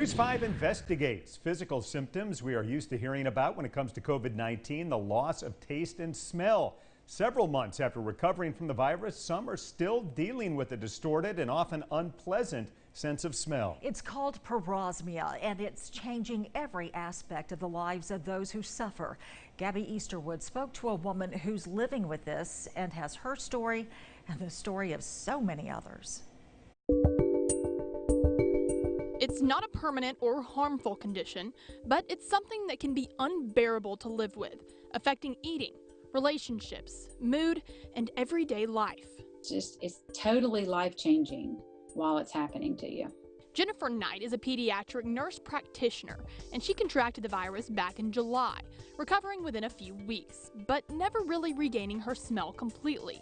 News 5 investigates physical symptoms we are used to hearing about when it comes to COVID-19, the loss of taste and smell. Several months after recovering from the virus, some are still dealing with a distorted and often unpleasant sense of smell. It's called parosmia, and it's changing every aspect of the lives of those who suffer. Gabby Easterwood spoke to a woman who's living with this and has her story and the story of so many others. It's not a permanent or harmful condition, but it's something that can be unbearable to live with, affecting eating, relationships, mood, and everyday life. It's totally life-changing while it's happening to you. Jennifer Knight is a pediatric nurse practitioner, and she contracted the virus back in July, recovering within a few weeks, but never really regaining her smell completely,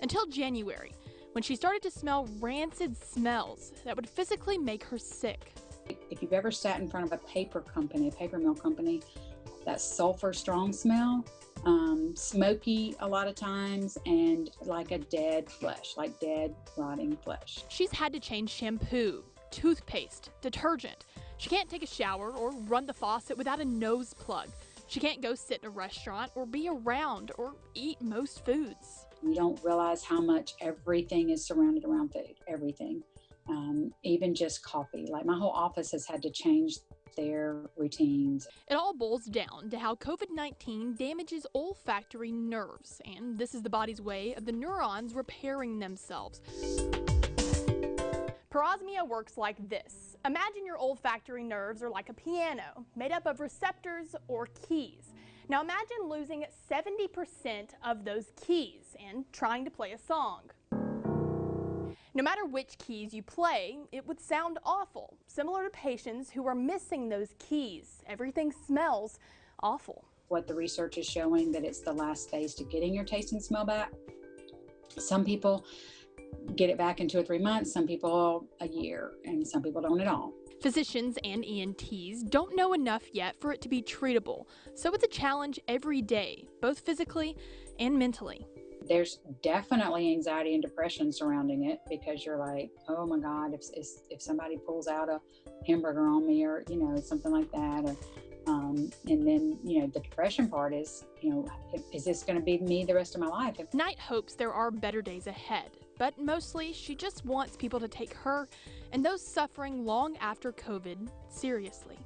until January, when she started to smell rancid smells that would physically make her sick. If you've ever sat in front of a paper mill company, that sulfur strong smell, smoky a lot of times, and like a dead flesh, like dead rotting flesh. She's had to change shampoo, toothpaste, detergent. She can't take a shower or run the faucet without a nose plug. She can't go sit in a restaurant or be around or eat most foods. You don't realize how much everything is surrounded around food, everything. Even just coffee. Like my whole office has had to change their routines. It all boils down to how COVID-19 damages olfactory nerves, and this is the body's way of the neurons repairing themselves. Parosmia works like this. Imagine your olfactory nerves are like a piano made up of receptors or keys. Now imagine losing 70% of those keys and trying to play a song. No matter which keys you play, it would sound awful, similar to patients who are missing those keys. Everything smells awful. What the research is showing that it's the last phase to getting your taste and smell back. Some people get it back in 2 or 3 months, some people a year, and some people don't at all. Physicians and ENTs don't know enough yet for it to be treatable, so it's a challenge every day, both physically and mentally. There's definitely anxiety and depression surrounding it because you're like, oh my God, if somebody pulls out a hamburger on me or, something like that. Or, and then, the depression part is, is this going to be me the rest of my life? Knight hopes there are better days ahead, but mostly she just wants people to take her and those suffering long after COVID seriously.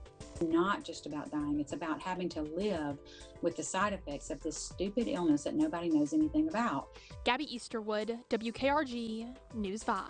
Not just about dying, it's about having to live with the side effects of this stupid illness that nobody knows anything about. Gabby Easterwood, WKRG News 5.